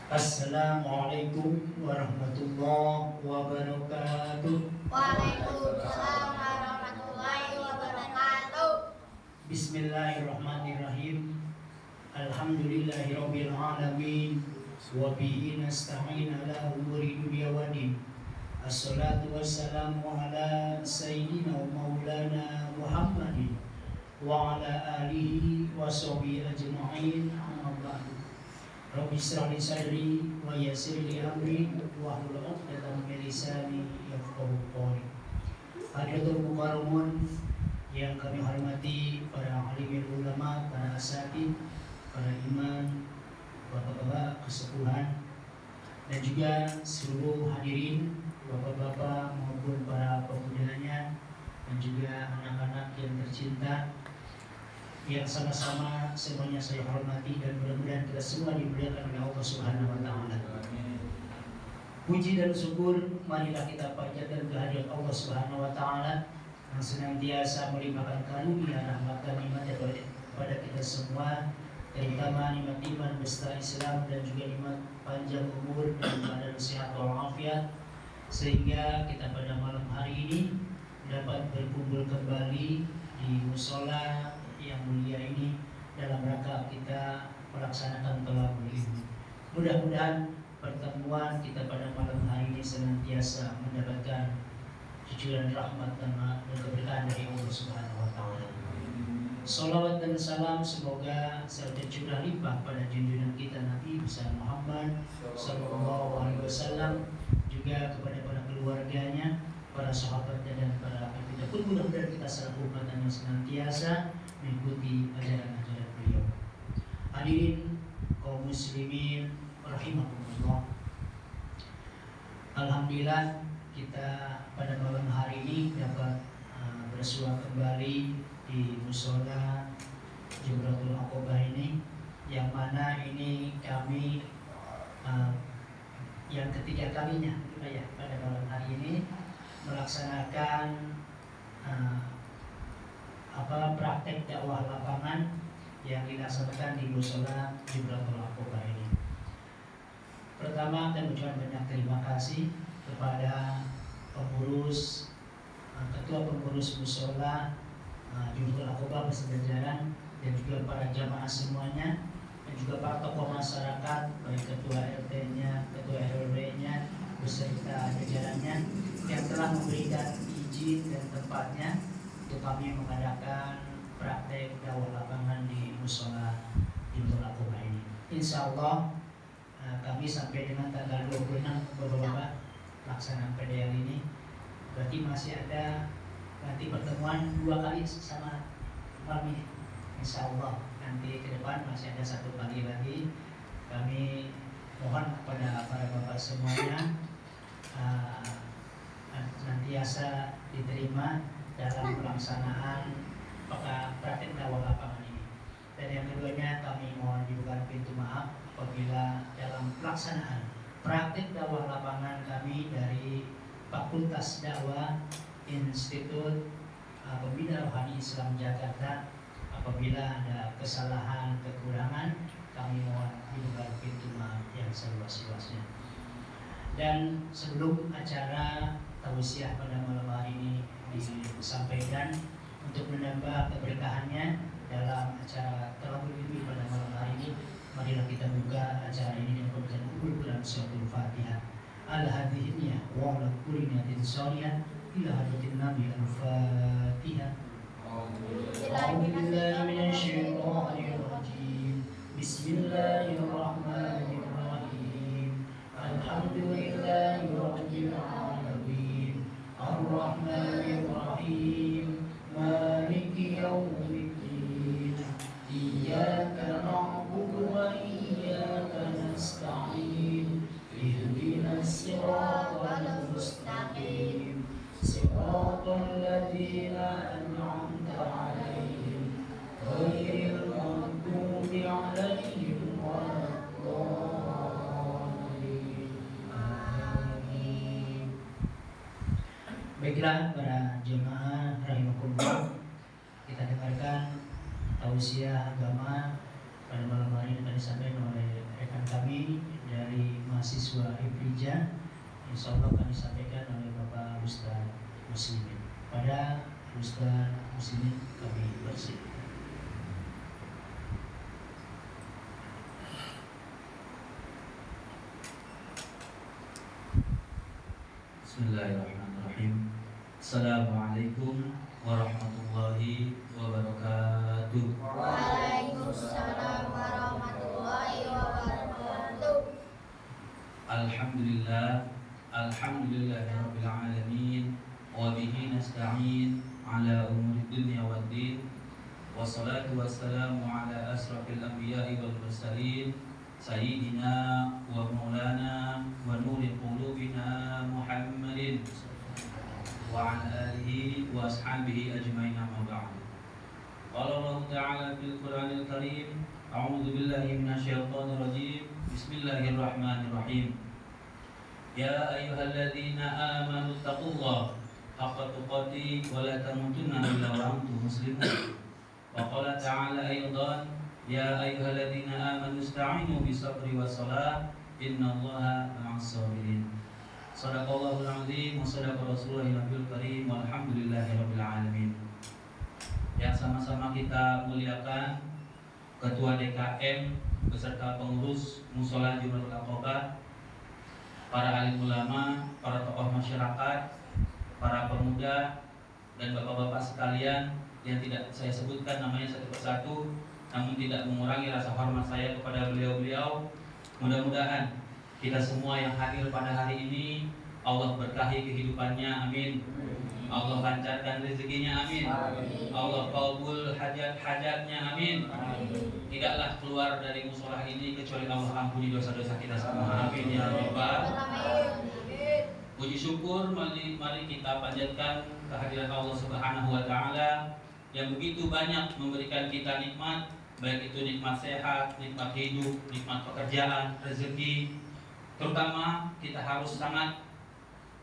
Assalamualaikum warahmatullahi wabarakatuh. Waalaikumsalam warahmatullahi wabarakatuh. Bismillahirrahmanirrahim. Alhamdulillahirabbil alamin. Wa bihi nasta'in ala umuri dunya waddin. Assalatu wassalamu ala sayyidina wa maulana Muhammadin wa ala alihi wa sahbihi ajma'in. Amma ba'du. Rabbi shrah li sadri wa yassir li amri wahlul 'uqdatam min lisani yafqahu qawli. Hadirin mukarramun yang kami hormati, para alim ulama, para asatidz, para imam, bapak-bapak kesepuhan, dan juga seluruh hadirin, bapak-bapak maupun para pemudanya, dan juga anak-anak yang tercinta yang sama-sama semuanya saya hormati, dan mudah-mudahan kita semua dimuliakan oleh Allah Subhanahu wa taala. Puji dan syukur marilah kita panjatkan kehadirat Allah Subhanahu wa taala yang senantiasa melimpahkan karunia, rahmat dan nikmat kepada kita semua, terutama nikmat iman beserta Islam dan juga nikmat panjang umur dan badan sehat walafiat, sehingga kita pada malam hari ini dapat berkumpul kembali di mushola yang mulia ini dalam rangka kita melaksanakan thalabul ilmi. Mudah-mudahan pertemuan kita pada malam hari ini senantiasa mendapatkan cucuran rahmat dan keberkahan dari Allah Subhanahu wa taala. Salawat dan salam semoga serta curah limpah pada junjungan kita Nabi besar Muhammad sallallahu alaihi wasallam, juga kepada para keluarganya, para sahabatnya, dan para kita pun mudah-mudahan kita selaku umat yang senantiasa mengikuti ajaran-ajaran beliau. Hadirin kaum muslimin rahimakumullah. Alhamdulillah kita pada malam hari ini dapat bersua kembali di mushola Jamratul Aqobah ini, yang mana ini kami yang ketiga kalinya ya pada malam hari ini melaksanakan praktek dakwah lapangan yang dilaksanakan di mushola Jamratul Aqobah ini. Pertama, kami ucapkan banyak terima kasih kepada pengurus, ketua pengurus mushola Jamratul Aqobah beserta jajaran, dan juga para jamaah semuanya, dan juga para tokoh masyarakat, baik ketua RT-nya, ketua RW-nya beserta jajarannya yang telah memberikan izin dan tempatnya untuk kami mengadakan praktek dakwah lapangan di mushola Jamratul Aqobah ini. Insya Allah kami sampai dengan tanggal 26 Bapak-bapak pelaksanaan PDL ini, berarti masih ada nanti pertemuan 2 kali sama kami. Insya Allah nanti ke depan masih ada 1 kali lagi. Kami mohon kepada para bapak semuanya nantiasa diterima dalam pelaksanaan praktek dakwah lapangan ini. Dan yang keduanya, kami mohon dibuka pintu maaf apabila dalam pelaksanaan praktek dakwah lapangan kami dari Fakultas Dakwah Institut Pembina Rohani Islam Jakarta, apabila ada kesalahan, kekurangan, kami mohon dibuka pintu maaf yang seluas-luasnya. Dan sebelum acara tausiah pada malam hari ini disampaikan, untuk menambah keberkahannya dalam acara thalabul ilmi pada malam hari ini, marilah kita buka acara ini dengan pembacaan Al-Quran suratul Fatihah. Al-hadhinya wa ala kulli niyatin shalihah ila hadratin Nabi Al-Fatihah. A'udzubillahi minasyaitonir rajim. Bismillahirrahmanirrahim. Alhamdulillahi rabbil alamin. Ar-Rahmanir Rahim. Maliki yaumiddin. Iyyaka na'budu wa iyyaka nasta'in. Ihdinas siratal mustaqim. Siratal ladzina an'amta 'alaihim ghairil maghdubi 'alaihim waladdallin. Baiklah para jemaah rahimakumullah, kita dengarkan tausiah agama pada malam hari ini tadi disampaikan oleh rekan kami dari mahasiswa Ibrija. Insya Allah akan disampaikan oleh Bapak Ustaz Muslimin. Pada Ustaz Muslimin kami bersiap. Bismillahirrahmanirrahim. Assalamualaikum warahmatullahi wabarakatuh. Waalaikumsalam warahmatullahi wabarakatuh. Alhamdulillahirabbil alamin wa bihi nasta'in ala umuri dunya waddin. Wassalatu wassalamu ala asrafil anbiya'i wal mursalin sayyidina wa maulana wa nuri qulubina Muhammadin wa ala alihi wa ashabihi ajma'in, amma ba'du. Qala Allah ta'ala fil Qur'anil Karim, a'udzu billahi minasyaitonir rajim. Bismillahirrahmanirrahim. Ya ayyuhalladzina amanu taqullaha haqqa tuqatih wa la tamutunna illa wa antum muslimun. Wa qala ta'ala aydan, ya ayyuhalladzina amanu ista'inu bis-sabri was-salah innallaha ma'as sabirin. Shadaqallahul azim wa shadaqa rasulullahil nabiyul karim walhamdulillahirabbil alamin. Yang sama-sama kita muliakan Ketua DKM beserta pengurus Mushola Jumratul Aqabah, para alim ulama, para tokoh masyarakat, para pemuda, dan bapak-bapak sekalian yang tidak saya sebutkan namanya satu persatu, namun tidak mengurangi rasa hormat saya kepada beliau-beliau. Mudah-mudahan kita semua yang hadir pada hari ini Allah berkahi kehidupannya, amin. Allah lancarkan rezekinya, amin. Allah kabul hajat-hajatnya, amin. Tidaklah keluar dari mushola ini kecuali Allah ampuni dosa-dosa kita semua, amin ya rabbal. Puji syukur mari kita panjatkan kehadiran Allah Subhanahu wa taala yang begitu banyak memberikan kita nikmat, baik itu nikmat sehat, nikmat hidup, nikmat pekerjaan, rezeki. Terutama kita harus sangat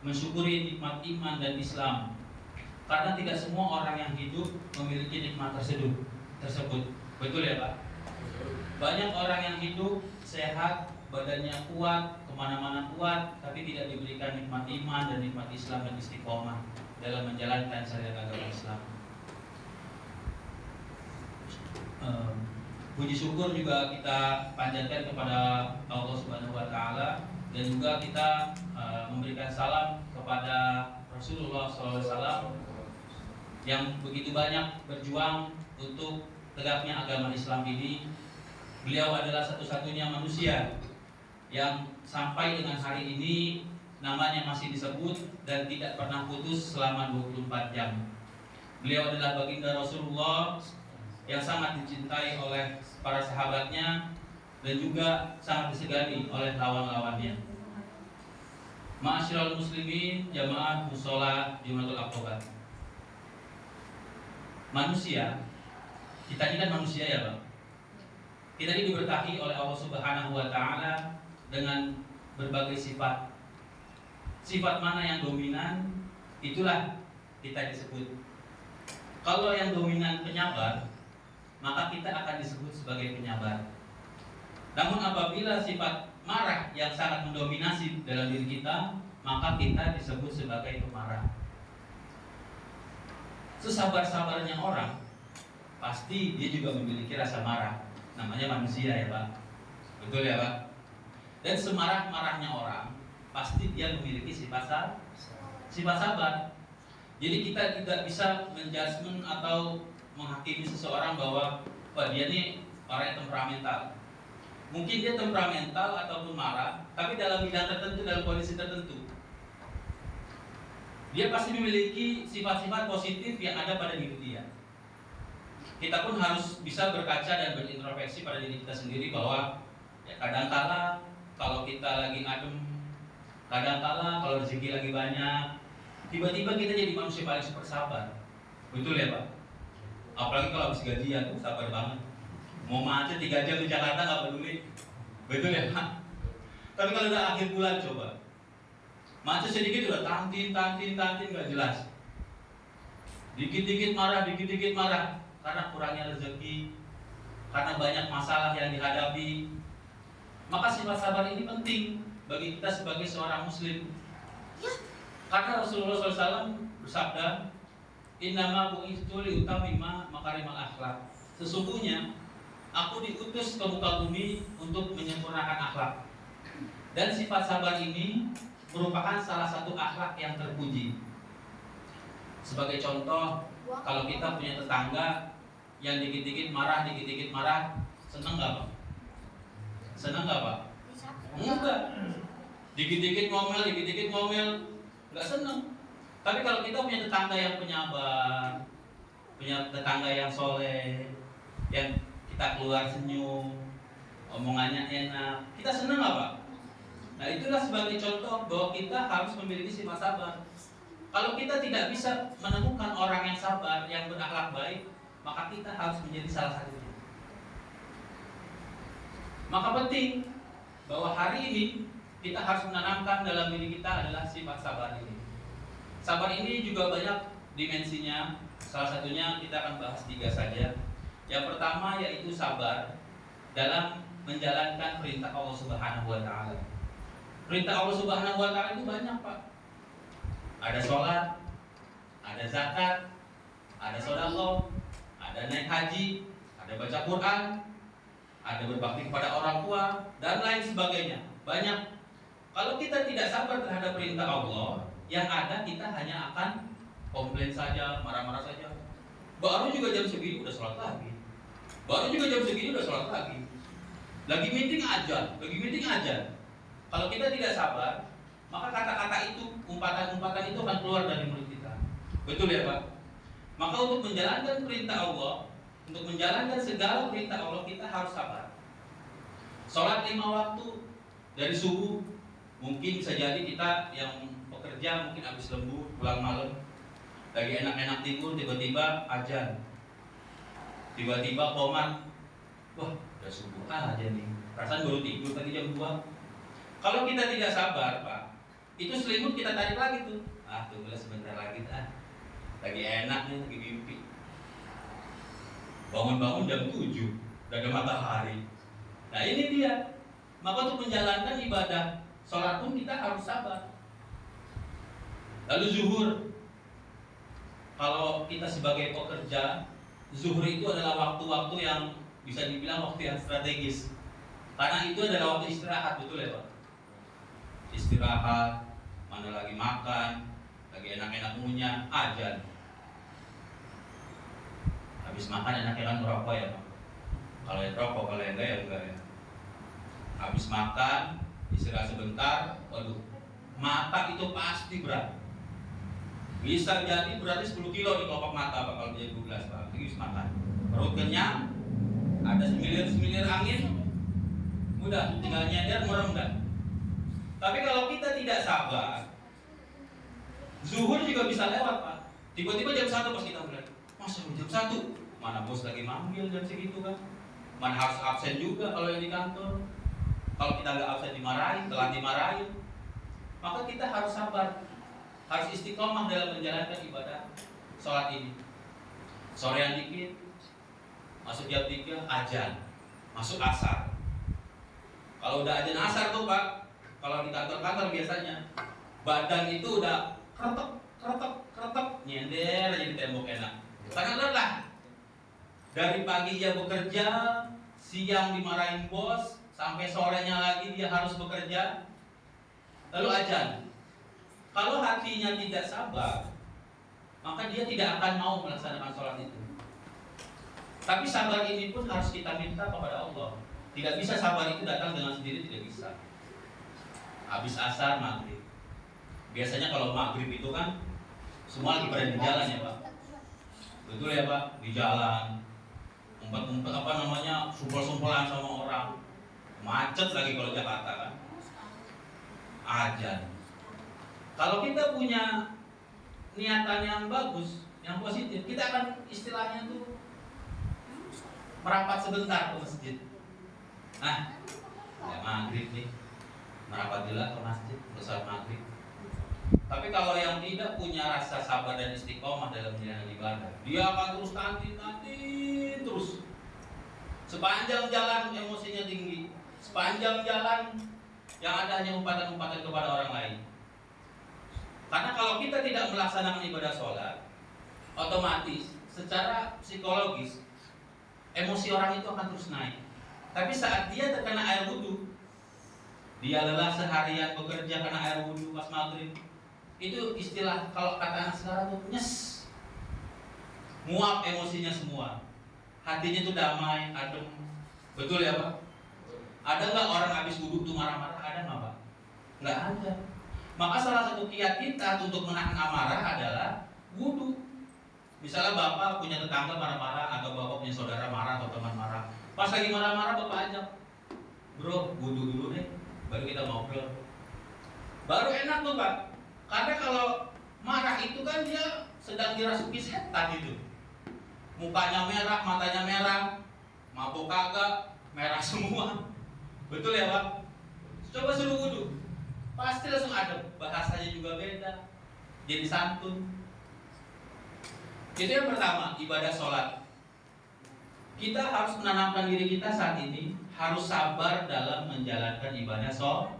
mensyukuri nikmat iman dan Islam, karena tidak semua orang yang hidup memiliki nikmat tersebut. Betul ya Pak? Banyak orang yang hidup sehat, badannya kuat, kemana-mana kuat, tapi tidak diberikan nikmat iman dan nikmat Islam dan istiqomah dalam menjalankan syariat agama Islam. Puji syukur juga kita panjatkan kepada Allah Subhanahu wa taala, dan juga kita memberikan salam kepada Rasulullah SAW yang begitu banyak berjuang untuk tegaknya agama Islam ini. Beliau adalah satu-satunya manusia yang sampai dengan hari ini namanya masih disebut dan tidak pernah putus selama 24 jam. Beliau adalah baginda Rasulullah yang sangat dicintai oleh para sahabatnya dan juga sangat disegani oleh lawan-lawannya. Ma'asyiral muslimin, jamaah mushola Jumratul Aqabah. Manusia, kita ini kan manusia ya Bang. Kita ini diberkahi oleh Allah Subhanahu wa taala dengan berbagai sifat. Sifat mana yang dominan, itulah kita disebut. Kalau yang dominan penyabar, maka kita akan disebut sebagai penyabar. Namun apabila sifat marah yang sangat mendominasi dalam diri kita, maka kita disebut sebagai pemarah. Sesabar-sabarnya orang, pasti dia juga memiliki rasa marah. Namanya manusia ya Pak. Betul ya Pak? Dan semarah-marahnya orang, pasti dia memiliki sifat sabar. Jadi kita tidak bisa menjudgment atau menghakimi seseorang bahwa dia ini orang yang temperamental. Mungkin dia temperamental ataupun marah, tapi dalam bidang tertentu, dalam kondisi tertentu, dia pasti memiliki sifat-sifat positif yang ada pada diri dia. Kita pun harus bisa berkaca dan berintrospeksi pada diri kita sendiri bahwa ya kadangkala kalau kita lagi adem, kadangkala kalau rezeki lagi banyak, tiba-tiba kita jadi manusia paling super sabar. Betul ya Pak? Apalagi kalau habis gajian tuh sabar banget. Mau macet 3 jam di Jakarta nggak peduli. Betul ya Pak? Tapi kalau udah akhir bulan coba, Macet sedikit udah tantin nggak jelas. Dikit-dikit marah, karena kurangnya rezeki, karena banyak masalah yang dihadapi. Maka sifat sabar ini penting bagi kita sebagai seorang muslim. Karena Rasulullah SAW bersabda, "Innama bu'itsu liutammima makarimal akhlak." Sesungguhnya aku diutus ke muka bumi untuk menyempurnakan akhlak. Dan sifat sabar ini merupakan salah satu akhlak yang terpuji. Sebagai contoh, kalau kita punya tetangga yang dikit-dikit marah, seneng nggak Pak? Seneng nggak Pak? Enggak. Dikit-dikit ngomel, nggak seneng. Tapi kalau kita punya tetangga yang penyabar, punya tetangga yang soleh, yang kita keluar senyum, omongannya enak, kita seneng nggak Pak? Nah, itulah sebagai contoh bahwa kita harus memiliki sifat sabar. Kalau kita tidak bisa menemukan orang yang sabar, yang berakhlak baik, maka kita harus menjadi salah satunya. Maka penting bahwa hari ini kita harus menanamkan dalam diri kita adalah sifat sabar ini. Sabar ini juga banyak dimensinya. Salah satunya kita akan bahas 3 saja. Yang pertama yaitu sabar dalam menjalankan perintah Allah Subhanahu wa taala. Perintah Allah Subhanahu wa taala itu banyak, Pak. Ada sholat, ada zakat, ada sedekah, ada naik haji, ada baca Quran, ada berbakti kepada orang tua, dan lain sebagainya. Banyak. Kalau kita tidak sabar terhadap perintah Allah, yang ada kita hanya akan komplain saja, marah-marah saja. Baru juga jam segini udah sholat lagi. Baru juga jam segini udah sholat lagi. Lagi meeting aja. Kalau kita tidak sabar, maka kata-kata itu, umpatan-umpatan itu akan keluar dari mulut kita. Betul ya Pak? Maka untuk menjalankan perintah Allah, untuk menjalankan segala perintah Allah, kita harus sabar. Sholat 5 waktu dari subuh, mungkin bisa jadi kita yang pekerja mungkin habis lembur, pulang malam, lagi enak-enak tidur, tiba-tiba azan, tiba-tiba qomat, wah udah subuh aja nih, perasaan baru tidur tadi jam 2. Kalau kita tidak sabar Pak, itu selimut kita tarik lagi tuh, tunggulah sebentar lagi lagi enak nih, lagi mimpi. Bangun-bangun jam 7, udah ada matahari. Nah ini dia. Maka untuk menjalankan ibadah sholat pun kita harus sabar. Lalu zuhur, kalau kita sebagai pekerja, zuhur itu adalah waktu-waktu yang bisa dibilang waktu yang strategis. Karena itu adalah waktu istirahat, betul ya Pak? Istirahat, mana lagi makan, lagi enak-enak ngunyah, azan. Habis makan enak-enak merokok ya Pak. Kalau yang rokok, kalau yang enggak ya. Habis makan, istirahat sebentar, waduh, mata itu pasti berat. Bisa jadi berarti 10 kilo di kelopak mata Pak kalau dia 12 Pak. Habis makan, perut kenyang, ada semilir angin, udah tinggal nyender merem dah. Tapi kalau kita tidak sabar, zuhur juga bisa lewat Pak. Tiba-tiba jam 1 pas kita mulai, masa jam 1? Mana bos lagi manggil jam segitu kan? Mana harus absen juga kalau yang di kantor. Kalau kita nggak absen dimarahin, telat dimarahin. Maka kita harus sabar, harus istiqomah dalam menjalankan ibadah sholat ini. Sorean dikit, masuk jam 3, azan, masuk asar. Kalau udah azan asar tuh Pak, kalau di kantor-kantor biasanya badan itu udah kretek, nyender aja di tembok enak. Karena lelah. Dari pagi dia bekerja, siang dimarahin bos, sampai sorenya lagi dia harus bekerja. Lalu azan. Kalau hatinya tidak sabar, maka dia tidak akan mau melaksanakan sholat itu. Tapi sabar ini pun harus kita minta kepada Allah. Tidak bisa sabar itu datang dengan sendiri, tidak bisa. Habis asar, maghrib. Biasanya kalau maghrib itu kan semua lagi pada di jalan ya Pak. Betul ya Pak, di jalan. Ngumpet-ngumpet sumpel-sumpelan sama orang. Macet lagi kalau Jakarta kan. Azan. Kalau kita punya niatan yang bagus, yang positif, kita akan istilahnya tuh merapat sebentar ke masjid. Nah, ya maghrib nih, merapat dulu ke masjid, sholat maghrib. Tapi kalau yang tidak punya rasa sabar dan istiqomah dalam menjalankan ibadah, dia akan terus nanti terus. Sepanjang jalan emosinya tinggi, sepanjang jalan yang ada hanya umpatan-umpatan kepada orang lain. Karena kalau kita tidak melaksanakan ibadah sholat, otomatis secara psikologis emosi orang itu akan terus naik. Tapi saat dia terkena air wudhu, dia lelah seharian bekerja karena air wudhu pas maghrib, itu istilah kalau kata anak sekarang tuh nyes, muap emosinya semua, hatinya tuh damai, adem. Betul ya Pak? Ada nggak orang habis wudhu tuh marah-marah? Ada nggak Pak? Nggak ada. Maka salah satu kiat kita untuk menahan amarah adalah wudhu. Misalnya Bapak punya tetangga marah-marah, atau Bapak punya saudara marah atau teman marah, pas lagi marah-marah Bapak ajak, bro wudhu dulu deh, baru kita ngobrol. Baru enak tuh Pak. Karena kalau marah itu kan dia sedang dirasuki setan itu. Mukanya merah, matanya merah, mabuk kagak, merah semua. Betul ya Pak? Coba suruh wudhu, pasti langsung adem. Bahasanya juga beda, jadi santun. Itu yang pertama, ibadah sholat. Kita harus menanamkan diri kita saat ini harus sabar dalam menjalankan ibadah sholat.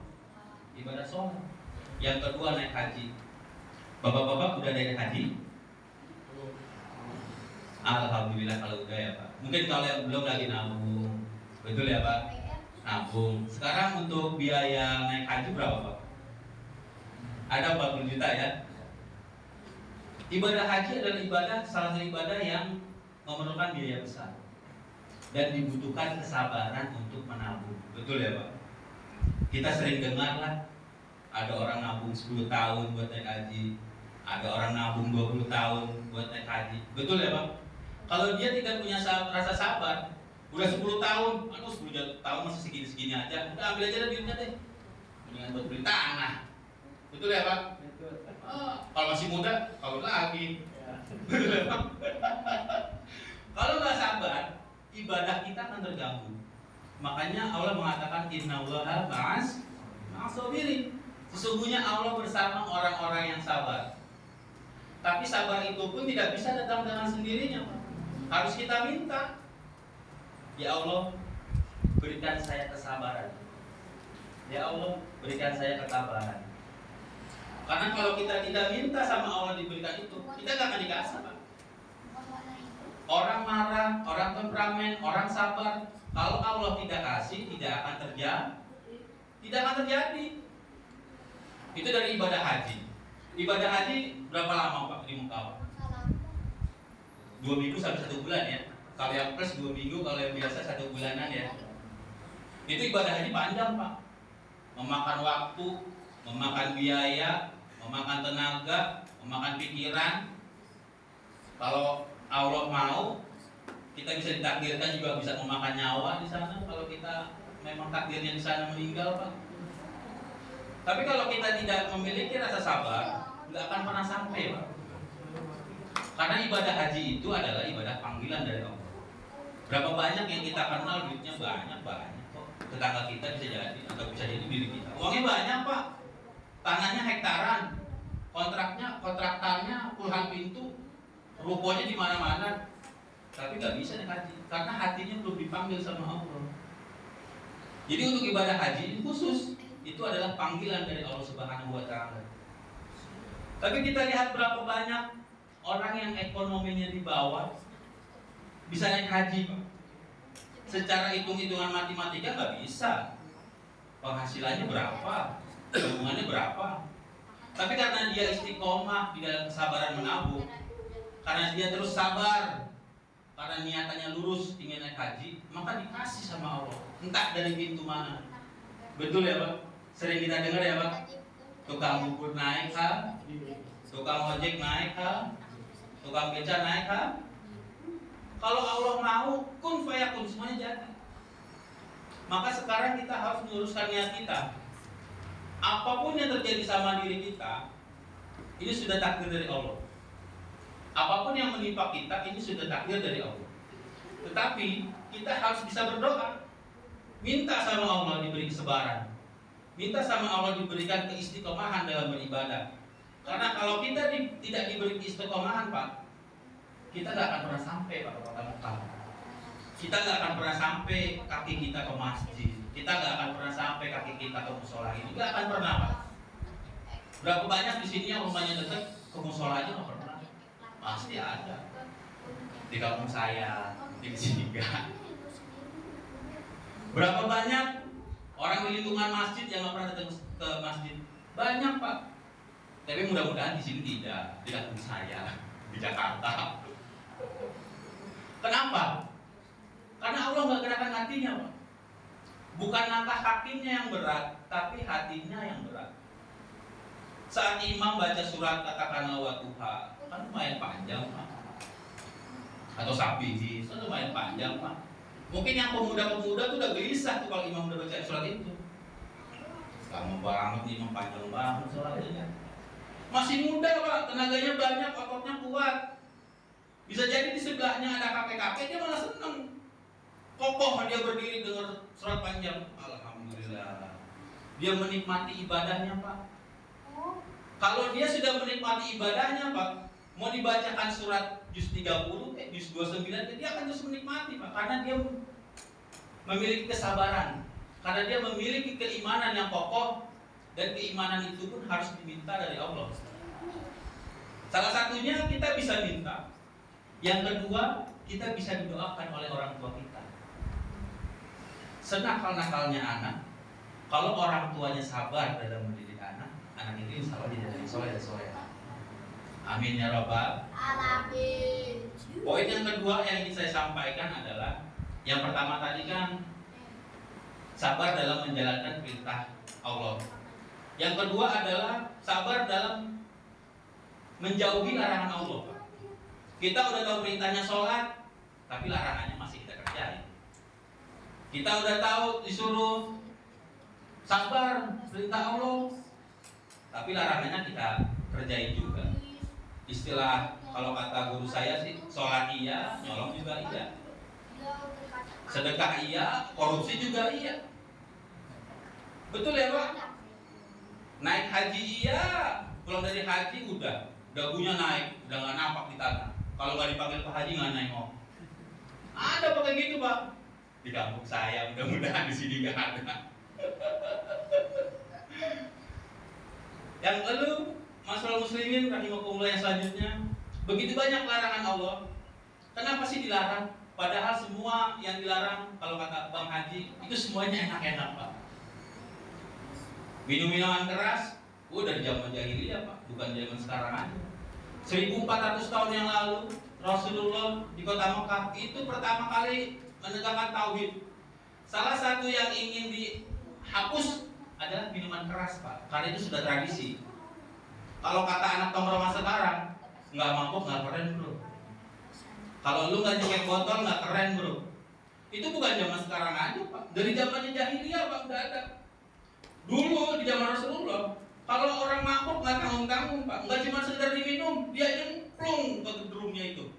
Yang kedua, naik haji. Bapak-bapak udah naik haji? Alhamdulillah kalau udah ya Pak. Mungkin kalau yang belum lagi nabung. Betul ya Pak? Nabung. Sekarang untuk biaya naik haji berapa Pak? Ada 40 juta ya. Ibadah haji adalah salah satu ibadah yang memerlukan biaya besar dan dibutuhkan kesabaran untuk menabung. Betul ya Pak? Kita sering dengar lah, ada orang nabung 10 tahun buat naik haji, ada orang nabung 20 tahun buat naik haji. Betul ya Pak? Kalau dia tidak punya rasa sabar, udah 10 tahun, aduh 10 tahun masih segini-segini aja, udah ambil aja duitnya deh, mendingan buat beli tanah. Betul ya Pak? Kalau masih muda, kalau lagi. Betul ya Pak? Kalau nggak sabar, ibadah kita akan terganggu. Makanya Allah mengatakan innallaha ma'as sabirin. Sesungguhnya Allah bersama orang-orang yang sabar. Tapi sabar itu pun tidak bisa datang dengan sendirinya, Pak. Harus kita minta. Ya Allah, berikan saya kesabaran. Ya Allah, berikan saya ketabahan. Karena kalau kita tidak minta sama Allah diberikan itu, kita nggak akan dikasih Pak. Orang marah, orang temperamen, orang sabar, kalau Allah tidak kasih, tidak akan terjadi. Itu dari ibadah haji. Ibadah haji berapa lama Pak di Mekah? 2 minggu sampai 1 bulan ya. Kalau yang plus 2 minggu, kalau yang biasa 1 bulanan ya. Itu ibadah haji panjang Pak. Memakan waktu, memakan biaya, memakan tenaga, memakan pikiran. Kalau Allah mau, kita bisa ditakdirkan juga bisa memakan nyawa di sana. Kalau kita memang takdirnya di sana meninggal Pak. Tapi kalau kita tidak memiliki rasa sabar, nggak akan pernah sampai Pak. Karena ibadah haji itu adalah ibadah panggilan dari Allah. Berapa banyak yang kita kenal duitnya banyak kok. Tetangga kita bisa jadi atau bisa jadi diri kita. Uangnya banyak Pak. Tanahnya hektaran, kontraktornya puluhan pintu, rukonya di mana-mana, tapi nggak bisa naik haji karena hatinya belum dipanggil sama Allah. Jadi untuk ibadah haji ini khusus, itu adalah panggilan dari Allah Subhanahu Wa Taala. Tapi kita lihat berapa banyak orang yang ekonominya di bawah bisa naik haji, Pak. Secara hitung-hitungan matematika nggak bisa. Penghasilannya berapa? Tabungannya berapa? Tapi karena dia istiqomah di dalam kesabaran menabung, karena dia terus sabar, karena niatannya lurus ingin naik haji, maka dikasih sama Allah. Entah dari pintu mana. Betul ya Pak? Sering kita dengar ya Pak? Tukang bubur naik ha? Tukang ojek naik ha? Tukang beca naik ha? Kalau Allah mau, kun fayakun, semuanya jadi. Maka sekarang kita harus meluruskan niat kita. Apapun yang terjadi sama diri kita, ini sudah takdir dari Allah. Apapun yang menimpa kita, ini sudah takdir dari Allah. Tetapi kita harus bisa berdoa, minta sama Allah diberi kesabaran, minta sama Allah diberikan keistiqomahan dalam beribadah. Karena kalau kita tidak diberi istiqomahan Pak, kita nggak akan pernah sampai Pak ke kota Mekah. Kita nggak akan pernah sampai kaki kita ke masjid. Kita nggak akan pernah sampai kaki kita ke musola ini. Nggak akan pernah Pak. Berapa banyak di sini yang rumahnya dekat ke musola aja nggak pernah? Pasti ada. Di kampung saya, di sini enggak. Berapa banyak orang di lingkungan masjid yang nggak pernah datang ke masjid? Banyak Pak. Tapi mudah-mudahan di sini tidak, di kampung saya, di Jakarta. Kenapa? Karena Allah nggak gerakan hatinya Pak. Bukan langkah kakinya yang berat, tapi hatinya yang berat. Saat imam baca surat katakanlah wa duha, kan lumayan panjang Pak. Atau sabihi, itu lumayan panjang Pak. Mungkin yang pemuda-pemuda tuh udah gelisah tuh kalau imam udah baca surat itu. Lama banget nih, imam panjang banget suratnya. Masih muda Pak, tenaganya banyak, ototnya kuat. Bisa jadi di sebelahnya ada kakek-kakek, dia malah seneng. Kokoh dia berdiri dengar surat panjang. Alhamdulillah. Dia menikmati ibadahnya Pak. Kalau dia sudah menikmati ibadahnya Pak, mau dibacakan surat juz 30, juz 29, dia akan terus menikmati Pak. Karena dia memiliki kesabaran. Karena dia memiliki keimanan yang kokoh. Dan keimanan itu pun harus diminta dari Allah. Salah satunya kita bisa minta. Yang kedua, kita bisa didoakan oleh orang tua kita. Senakal-nakalnya anak, kalau orang tuanya sabar dalam mendidik anak itu insya Allah jadi soleh dan soleh. Amin ya Rabbal Alamin. Poin yang kedua yang ingin saya sampaikan adalah, yang pertama tadi kan sabar dalam menjalankan perintah Allah. Yang kedua adalah sabar dalam menjauhi larangan Allah. Kita udah tahu perintahnya sholat, tapi larangannya masih kita kerjain. Kita udah tahu disuruh sabar perintah Allah, tapi larangannya kita kerjain juga. Istilah kalau kata guru saya sih, sholat iya, nyolong juga iya, sedekah iya, korupsi juga iya. Betul ya Pak? Naik haji iya, pulang dari haji udah dagunya naik, udah nggak napak di tanah. Kalau nggak dipanggil Pak Haji nggak nengok. Ada pakai gitu Pak. Di kampung saya, mudah-mudahan di sini nggak ada. Yang lalu masalah muslimin rahimakumullah yang selanjutnya, begitu banyak larangan Allah. Kenapa sih dilarang? Padahal semua yang dilarang, kalau kata Bang Haji, itu semuanya enak-enak Pak. Minum-minuman keras, dari zaman jahiliyah Pak, bukan zaman sekarang aja. 1400 tahun yang lalu, Rasulullah di kota Mekah itu pertama kali menegakkan tauhid. Salah satu yang ingin dihapus adalah minuman keras Pak, karena itu sudah tradisi. Kalau kata anak tongkrongan sekarang, nggak mabuk nggak keren bro. Kalau lu nggak nyekek botol nggak keren bro. Itu bukan zaman sekarang aja Pak, dari zamannya jahiliyah Pak udah ada. Dulu di zaman Rasulullah, kalau orang mabuk nggak tanggung-tanggung Pak, nggak cuma sekedar diminum, dia nyemplung ke drumnya itu.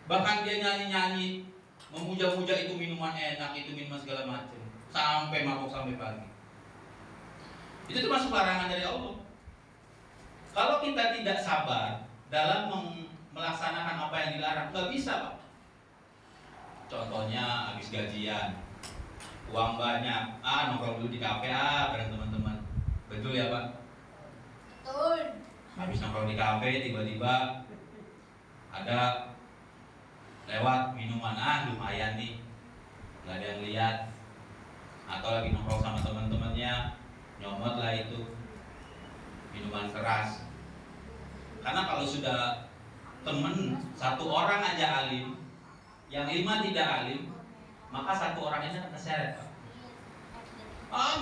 Bahkan dia nyanyi-nyanyi, memuja-muja itu minuman enak, itu minuman segala macam, sampai mabuk sampai pagi. Itu termasuk larangan dari Allah. Kalau kita tidak sabar dalam melaksanakan apa yang dilarang, nggak bisa Pak. Contohnya habis gajian, uang banyak, nongkrong dulu di kafe bareng teman-teman. Betul ya Pak? Betul. Habis nongkrong di kafe, tiba-tiba ada lewat minuman, lumayan nih, nggak ada yang lihat. Atau lagi nongkrong sama teman-temannya, nyomot lah itu minuman keras. Karena kalau sudah temen satu orang aja alim, yang 5 tidak alim, maka satu orang aja akan keseret Pak.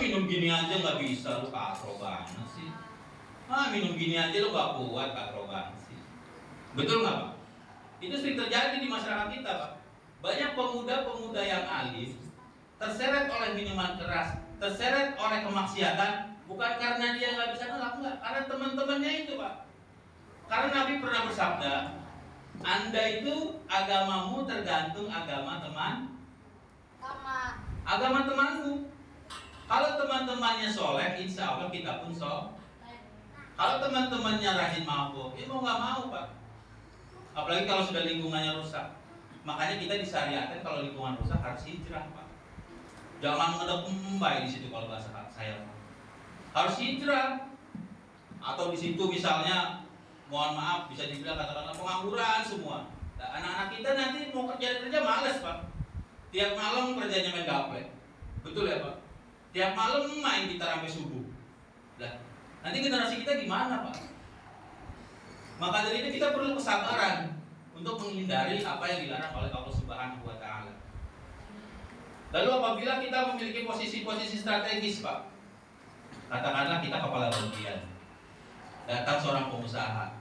Minum gini aja nggak bisa, lu katro banget sih. Minum gini aja lu nggak kuat, katro banget sih. Betul nggak Pak? Itu sering terjadi di masyarakat kita Pak. Banyak pemuda-pemuda yang alim terseret oleh minuman keras, terseret oleh kemaksiatan, bukan karena dia nggak bisa nolak, enggak, karena teman-temannya itu Pak. Karena Nabi pernah bersabda, Anda itu agamamu tergantung agama agama temanmu. Kalau teman-temannya soleh, insya Allah kita pun soleh. Kalau teman-temannya rajin mabuk, ya mau nggak mau Pak. Apalagi kalau sudah lingkungannya rusak. Makanya kita disyariatkan kalau lingkungan rusak harus hijrah Pak. Jangan ngedek di situ kalau bahasa saya. Harus hijrah. Atau di situ misalnya, mohon maaf bisa dibilang katakanlah pengangguran semua. Nah, anak-anak kita nanti mau kerja males Pak. Tiap malam kerjanya main gaple. Betul ya Pak? Tiap malam main gitar sampai subuh. Nah, nanti generasi kita gimana Pak? Maka dari itu kita perlu kesabaran untuk menghindari apa yang dilarang oleh Allah Subhanahu wa Ta'ala. Lalu apabila kita memiliki posisi-posisi strategis Pak, katakanlah kita kepala bagian, datang seorang pengusaha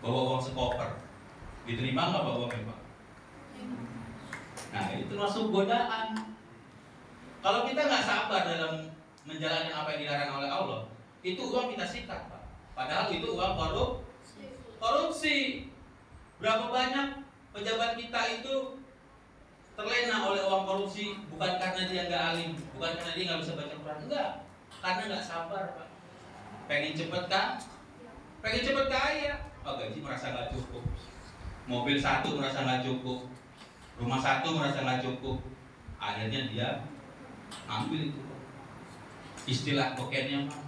bawa uang sekoper, diterima nggak bawa uangnya Pak? Nah itu masuk godaan. Kalau kita nggak sabar dalam menjalankan apa yang dilarang oleh Allah, itu uang kita sikat Pak. Padahal itu uang korupsi. Berapa banyak pejabat kita itu terlena oleh uang korupsi, bukan karena dia nggak alim, bukan karena dia nggak bisa baca Quran, enggak, karena nggak sabar Pak. Pengen cepet kan? Pengen cepet kaya, gaji merasa nggak cukup, mobil satu merasa nggak cukup, rumah satu merasa nggak cukup, akhirnya dia ambil itu. Istilah kokennya Pak,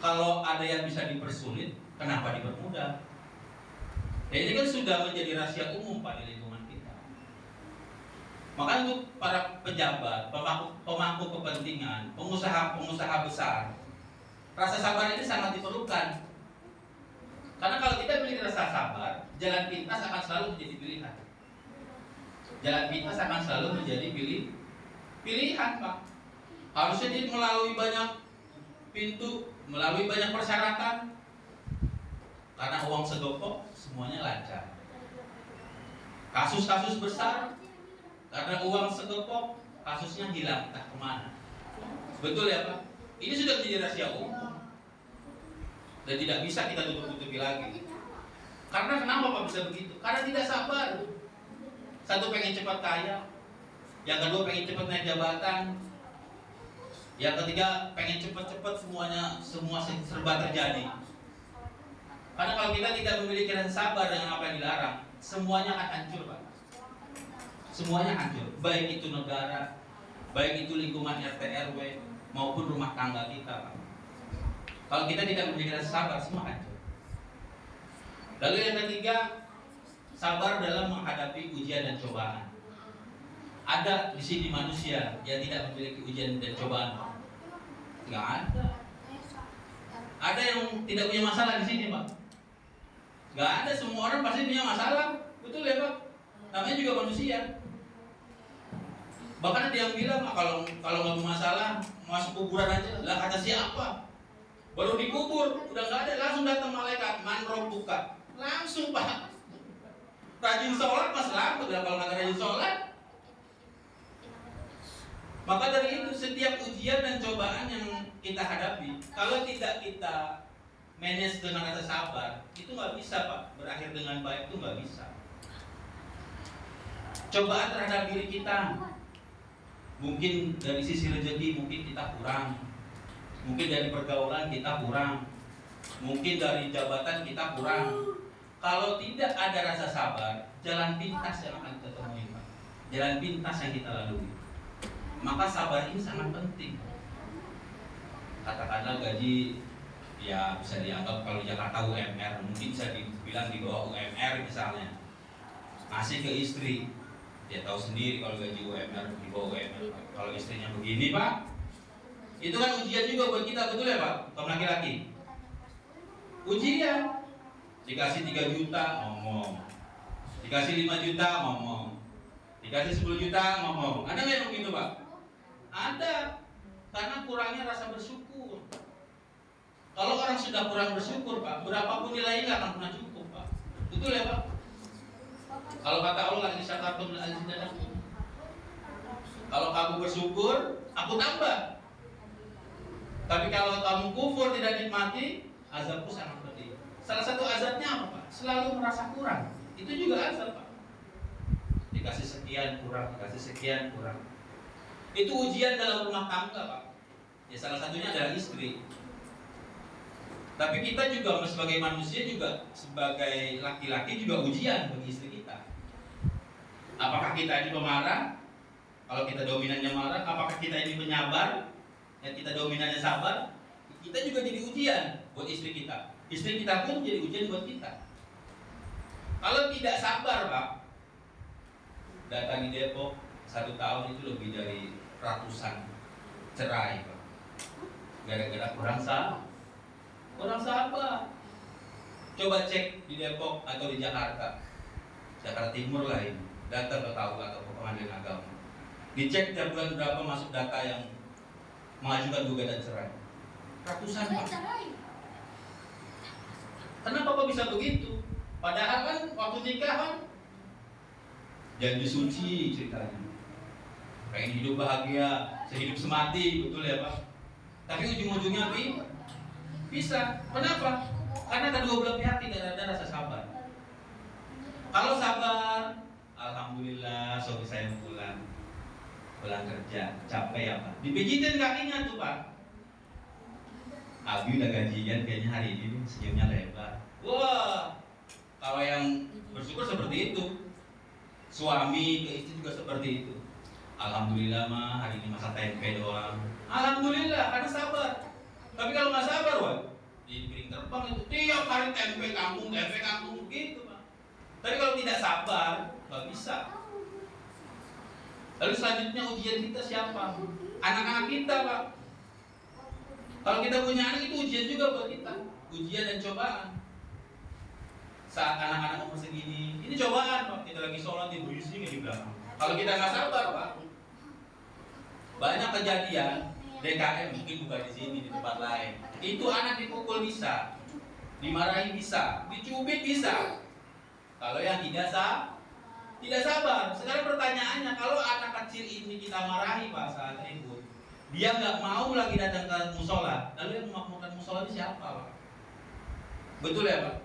kalau ada yang bisa dipersulit, kenapa dipermudah? Ya ini kan sudah menjadi rahasia umum Pak di lingkungan kita. Maka untuk para pejabat, pemangku kepentingan, pengusaha besar, rasa sabar ini sangat diperlukan. Karena kalau kita memiliki rasa sabar, jalan pintas akan selalu menjadi pilihan. Jalan pintas akan selalu menjadi pilihan Pak. Harusnya dia melalui banyak pintu, melalui banyak persyaratan. Karena uang segopok semuanya lancar. Kasus-kasus besar karena uang segopok kasusnya hilang entah kemana. Betul ya Pak? Ini sudah menjadi rahasia umum dan tidak bisa kita tutup-tutupi lagi. Karena kenapa Pak bisa begitu? Karena tidak sabar. Satu pengen cepat kaya, yang kedua pengen cepat naik jabatan, yang ketiga pengen cepat-cepat semua serba terjadi. Karena kalau kita tidak memiliki rasa sabar dengan apa yang dilarang, semuanya akan hancur Pak. Semuanya hancur, baik itu negara, baik itu lingkungan RT RW maupun rumah tangga kita Pak. Kalau kita tidak memiliki rasa sabar, semua hancur. Lalu yang ketiga, sabar dalam menghadapi ujian dan cobaan. Ada di sini manusia yang tidak memiliki ujian dan cobaan Pak? Nggak ada. Ada yang tidak punya masalah di sini Pak? Gak ada, semua orang pasti punya masalah. Betul ya Pak? Namanya juga manusia. Bahkan ada yang bilang, kalau nggak bermasalah masuk kuburan aja. Lah kata siapa? Baru dikubur, udah nggak ada, langsung datang malaikat, man rabbuka. Langsung Pak. Rajin sholat mas selamat, kalau nggak rajin sholat. Maka dari itu setiap ujian dan cobaan yang kita hadapi, kalau tidak kita manage dengan rasa sabar, itu nggak bisa Pak, berakhir dengan baik itu nggak bisa. Cobaan terhadap diri kita, mungkin dari sisi rezeki mungkin kita kurang, mungkin dari pergaulan kita kurang, mungkin dari jabatan kita kurang. Kalau tidak ada rasa sabar, jalan pintas yang akan kita temui Pak, jalan pintas yang kita lalui. Maka sabar ini sangat penting. Katakanlah gaji, ya bisa dianggap kalau Jakarta UMR, mungkin bisa dibilang di bawah UMR misalnya, ngasih ke istri, dia tahu sendiri kalau gaji UMR di bawah UMR. Kalau istrinya begini Pak, itu kan ujian juga buat kita, betul ya Pak? Kaum laki-laki ujian, dikasih 3 juta ngomong, dikasih 5 juta ngomong, dikasih 10 juta ngomong. Ada nggak yang begitu Pak? Ada, karena kurangnya rasa bersyukur. Kalau orang sudah kurang bersyukur Pak, berapapun nilainya nggak akan pernah cukup Pak. Betul ya Pak? Kalau kata Allah, kalau kamu bersyukur, aku tambah. Tapi kalau kamu kufur tidak nikmati, azabku sangat pedih. Salah satu azabnya apa Pak? Selalu merasa kurang. Itu juga azab Pak. Dikasih sekian kurang, dikasih sekian kurang. Itu ujian dalam rumah tangga Pak. Ya salah satunya adalah istri. Tapi kita juga sebagai manusia juga, sebagai laki-laki juga ujian bagi istri kita. Apakah kita ini pemarah? Kalau kita dominannya marah, apakah kita ini penyabar? Ya, kita dominannya sabar? Kita juga jadi ujian buat istri kita. Istri kita pun jadi ujian buat kita. Kalau tidak sabar, Pak, data di Depok 1 tahun itu lebih dari ratusan cerai, Pak. Gara-gara kurang sabar. Coba cek di Depok atau di Jakarta Timur lah ini, data tahu atau Pengadilan Agama. Dicek tiap bulan berapa masuk data yang mengajukan gugatan cerai. Ratusan, Pak. Kenapa kok bisa begitu? Padahal kan waktu nikah kan janji suci ceritanya. Pengen hidup bahagia, sehidup semati, betul ya Pak? Tapi ujung-ujungnya bisa. Kenapa? Karena kedua belah pihak tidak ada rasa sabar. Kalau sabar, alhamdulillah suami saya pulang kerja, capek ya Pak. Dipijitin kakinya tuh Pak. Abi udah gajian kayaknya hari ini senyumnya lebar. Wah, kalau yang bersyukur seperti itu, suami ke istri juga seperti itu. Alhamdulillah mah hari ini masak tempe doang. Alhamdulillah karena sabar. Tapi kalau nggak sabar, wah, di piring terbang itu tiap hari tempe kampung gitu Pak. Tapi kalau tidak sabar, nggak bisa. Lalu selanjutnya ujian kita siapa? Anak-anak kita Pak. Kalau kita punya anak itu ujian juga buat kita, ujian dan cobaan. Saat anak-anak umur segini, ini cobaan Pak. Kita lagi sholat di berisik di belakang. Kalau kita nggak sabar Pak, banyak kejadian DKM mungkin bukan di sini di tempat lain. Itu anak dipukul bisa, dimarahi bisa, dicubit bisa. Kalau yang tidak sabar. Sekarang pertanyaannya, kalau anak kecil ini kita marahi Pak saat ribut, dia nggak mau lagi datang ke musola, lalu yang memakmurkan musola itu siapa Pak? Betul ya Pak?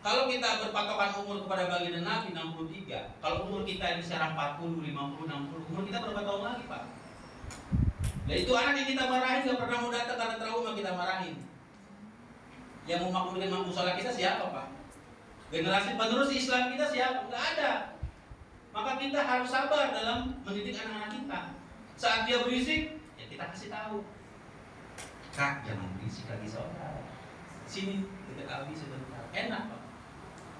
Kalau kita berpatokan umur kepada baginda Nabi 63, kalau umur kita ini sekarang 40, 50, 60, umur kita berapa tahun lagi Pak? Nah itu anak yang kita marahin nggak pernah mau datang karena trauma kita marahin. Yang memakmurkan musola kita siapa Pak? Generasi penerus Islam kita siapa? Nggak ada. Maka kita harus sabar dalam mendidik anak-anak kita. Saat dia berisik, ya kita kasih tahu. Kak, jangan berisik lagi sholat. Sini, dekat Abi sebentar. Enak Pak.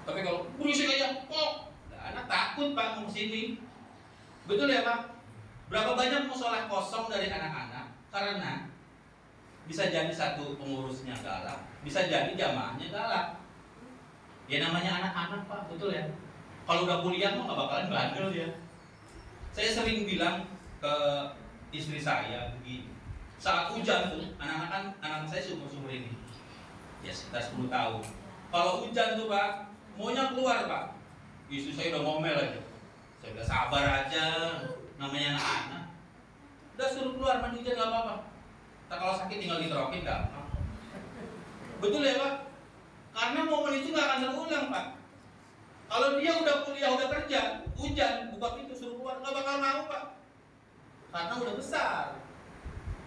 Tapi kalau berisik aja, kok anak takut Pak mau sini. Betul ya Pak? Berapa banyak musola kosong dari anak-anak? Karena bisa jadi satu pengurusnya galak, bisa jadi jamaahnya galak. Ya namanya anak-anak Pak, betul ya? Kalau udah kuliah mah nggak bakalan bandel ya. Saya sering bilang ke istri saya begini. Saat hujan tuh, anak saya seumur ini, ya sekitar 10 tahun. Kalau hujan tuh Pak, maunya keluar Pak. Istri saya udah ngomel aja. Saya udah sabar aja, namanya anak-anak. Udah suruh keluar mandi hujan nggak apa-apa. Tak kalau sakit tinggal diterokin gampang. Betul ya Pak? Karena momen itu nggak akan terulang Pak. Kalau dia udah kuliah, udah kerja, hujan, buka pintu suruh keluar, nggak bakal mau Pak. Karena udah besar.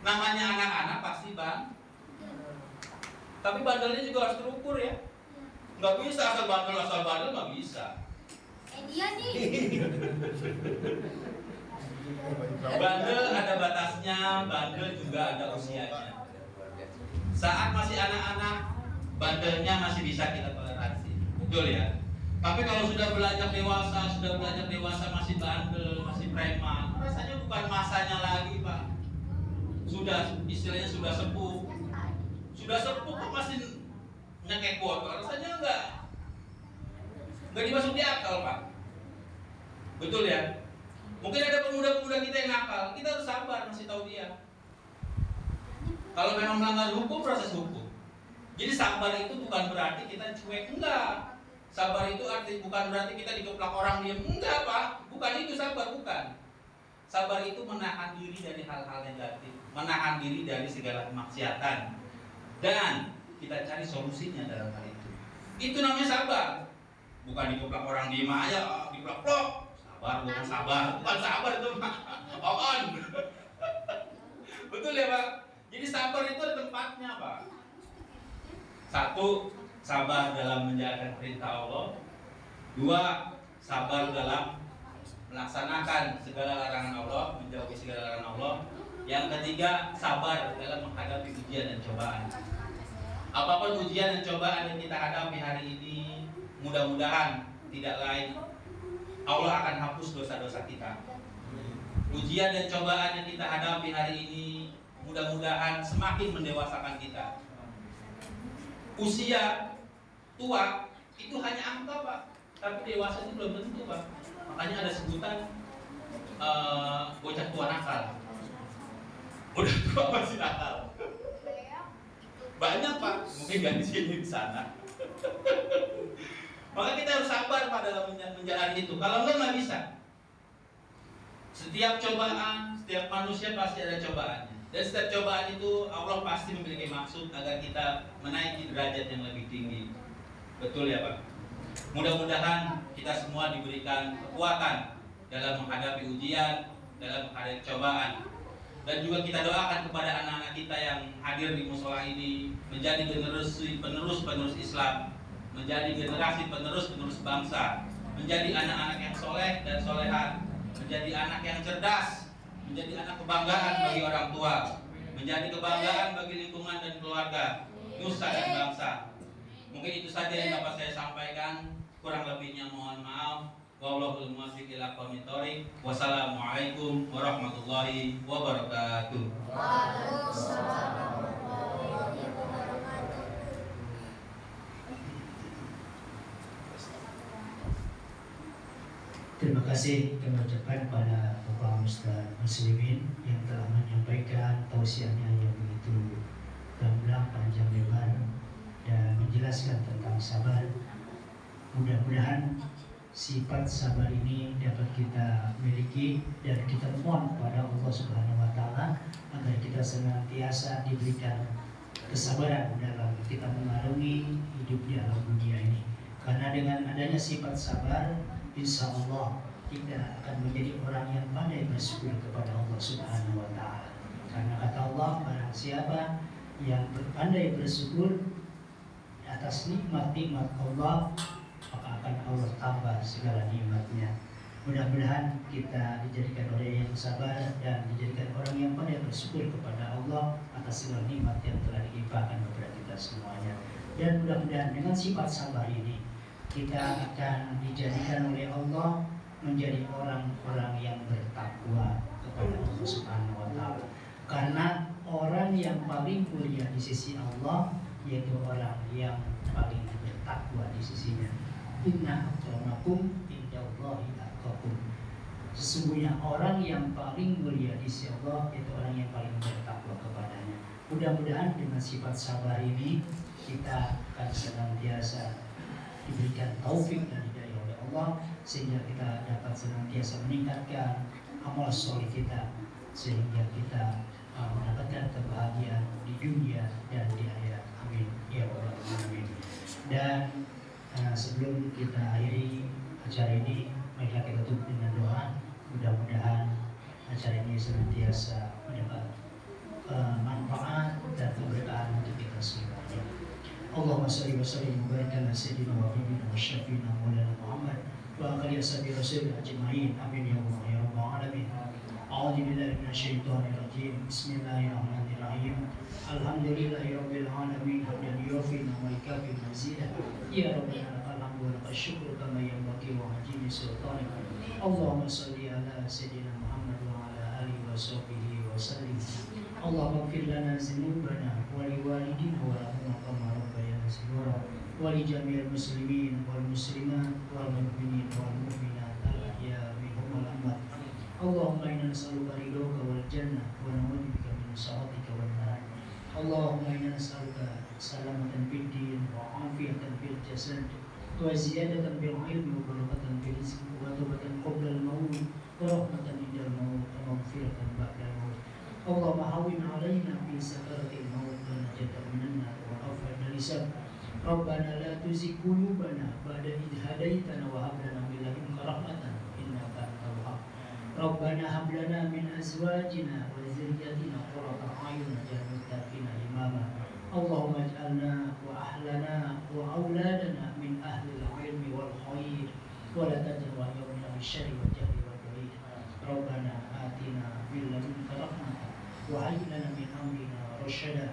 Namanya anak-anak pasti Bang. Tapi bandelnya juga harus terukur ya. Nggak bisa asal bandel nggak bisa. Dia nih. Bandel ada batasnya, bandel juga ada usianya. Saat masih anak-anak, bandelnya masih bisa kita toleransi. Betul ya? Tapi kalau sudah beranjak dewasa masih bandel, masih preman, rasanya bukan masanya lagi Pak. Istilahnya sudah sepuh kok masih nyekek botol, rasanya enggak dimasuk di akal Pak. Betul ya? Mungkin ada pemuda-pemuda kita yang nakal, kita harus sabar masih tahu dia. Kalau memang melanggar hukum, proses hukum. Jadi sabar itu bukan berarti kita cuek, enggak. Sabar itu bukan berarti kita dikeplak orang diam, enggak Pak. Bukan itu sabar, bukan. Sabar itu menahan diri dari hal-hal negatif, menahan diri dari segala kemaksiatan, dan kita cari solusinya dalam hal itu. Itu namanya sabar. Bukan dikeplak orang diam aja, diplok-plok. Bukan sabar itu on. Betul ya Pak? Jadi sabar itu ada tempatnya Pak. Satu, sabar dalam menjalankan perintah Allah. Dua, sabar dalam melaksanakan segala larangan Allah, menjauhi segala larangan Allah. Yang ketiga, sabar dalam menghadapi ujian dan cobaan. Apapun ujian dan cobaan yang kita hadapi hari ini, mudah-mudahan tidak lain Allah akan hapus dosa-dosa kita. Ujian dan cobaan yang kita hadapi hari ini mudah-mudahan semakin mendewasakan kita. Usia tua itu hanya angka, Pak, tapi dewasa itu belum tentu, Pak. Makanya ada sebutan bocah tua nakal. Udah tua masih nakal. Banyak, Pak, mungkin nggak di sini, di sana. Maka kita harus sabar pada dalam menjalani itu. Kalau nggak bisa. Setiap cobaan, setiap manusia pasti ada cobaannya. Dan setiap cobaan itu Allah pasti memiliki maksud agar kita menaiki derajat yang lebih tinggi. Betul ya, Pak? Mudah-mudahan kita semua diberikan kekuatan dalam menghadapi ujian, dalam menghadapi cobaan. Dan juga kita doakan kepada anak-anak kita yang hadir di musola ini menjadi generasi penerus-penerus Islam, menjadi generasi penerus-penerus bangsa, menjadi anak-anak yang soleh dan solehan, menjadi anak yang cerdas, menjadi anak kebanggaan bagi orang tua, menjadi kebanggaan bagi lingkungan dan keluarga, nusa dan bangsa. Mungkin itu saja yang dapat saya sampaikan. Kurang lebihnya mohon maaf. Wallahul muwaffiq ila aqwamit thoriq. Wassalamualaikum warahmatullahi wabarakatuh. Waalaikumsalam warahmatullahi wabarakatuh. Terima kasih kami ucapkan pada Bapak Ustaz Muslimin yang telah menyampaikan tausiahnya yang begitu gamblang, panjang lebar dan menjelaskan tentang sabar. Mudah-mudahan sifat sabar ini dapat kita miliki dan kita mohon kepada Allah Subhanahu wa taala agar kita senantiasa diberikan kesabaran dalam kita mengarungi hidup di alam dunia ini. Karena dengan adanya sifat sabar, insya Allah kita akan menjadi orang yang pandai bersyukur kepada Allah Subhanahu wa taala. Karena kata Allah, barang siapa yang berpandai bersyukur atas nikmat-nikmat Allah, maka akan Allah tambah segala nikmatnya. Mudah-mudahan kita dijadikan orang yang sabar dan dijadikan orang yang pandai bersyukur kepada Allah atas segala nikmat yang telah dilimpahkan kepada kita semuanya. Dan mudah-mudahan dengan sifat sabar ini kita akan dijadikan oleh Allah menjadi orang-orang yang bertakwa kepada Allah Subhanahu wa taala. Karena orang yang paling mulia di sisi Allah yaitu orang yang paling bertakwa di sisinya. Inna akramakum indallahi atqakum. Sesungguhnya orang yang paling mulia di sisi Allah yaitu orang yang paling bertakwa kepadanya. Mudah-mudahan dengan sifat sabar ini kita akan senantiasa diberikan taufik dan hidayah oleh Allah sehingga kita dapat senantiasa meningkatkan amal soleh kita sehingga kita mendapatkan kebahagiaan di dunia dan di akhirat. Amin ya rabbal alamin. Dan sebelum kita akhiri acara ini, marilah kita tutup dengan doa. Mudah-mudahan acara ini senantiasa mendapat manfaat dan keberkahan untuk kita semuanya. Allahumma salli wa sallim wa barik ala sayyidina wa habibina wa syafiina maulana Muhammad wa ala ashabi rasul ajma'in. Amin ya Allah ya rabbal alamin. A'udzu billahi minasyaitonir rajim. Bismillahirrahmanirrahim. Alhamdulillahi rabbil alamin. Hamdan yuwaffi wa yukafi mazidah. Ya rabbana lakal hamdu wa lakal syukru kama yanbaghi wa ajimi sultanik. Allahumma salli ala sayyidina Muhammad wa ala alihi wa sahbihi wa sallim. Allahumma ighfir lana dzunubana wa liwalidina wa rahmana kama rabbayana shighara wa li jami'il muslimin wal muslimat wal mu'minin wal mu'minat al-ahya'i minhum wal amwat. Allahumma inna nas'aluka ridhaka wal jannah wa na'udzubika min sakhatika wan nar. Allahumma inna nas'aluka salamatan fid din wa afiyatan fil jasad wa ziyadatan bil ilmi wa barakatan fil rizqi wa tawbatan qabla al-maut wa rahmatan indal maut wa maghfiratan ba'da al-maut. Allahumma hawwin 'alaina fi sakaratil maut wa najatan minan nar wa afina lisab. Rabbana la tuzigh qulubana ba'da idh hadaitana wa hab lana min ladunka rahmatan innaka antal wahhab. Rabbana hab lana min azwajina wa dhurriyyatina qurrata a'yun waj'alna lil muttaqina imama. Allahumma ij'alna wa ahla الفحشاء والجهل والبغي ربنا آتنا من لدنك رحمة وهيئ لنا من أمرنا رشدا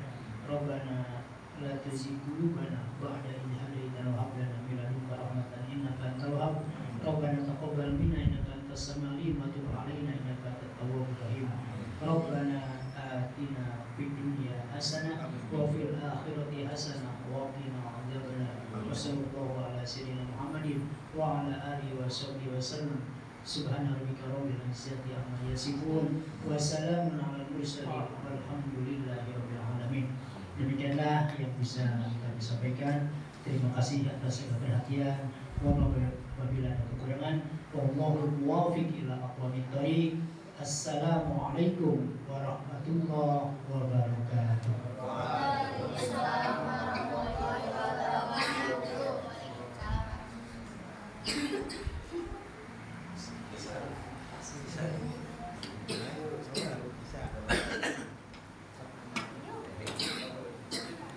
ربنا لا تزغ قلوبنا بعد إذ هديتنا وهب لنا من لدنك رحمة إنك أنت الوهاب ربنا تقبل منا إنك أنت السميع العليم وتب علينا إنك أنت التواب الرحيم ربنا آتنا في الدنيا حسنة وفي الآخرة حسنة وقنا عذاب النار وصلى الله على سيدنا محمد وعلى آله وصحبه وسلم سبحان ربك رب العزة عما يصفون وسلام على المرسلين والحمد لله رب العالمين. Demikianlah yang bisa kami sampaikan. Terima kasih atas segala perhatian. Mohon apabila ada kekurangan. Wallahu muwaffiq ila aqwamit thoriq. Assalamualaikum warahmatullahi wabarakatuh.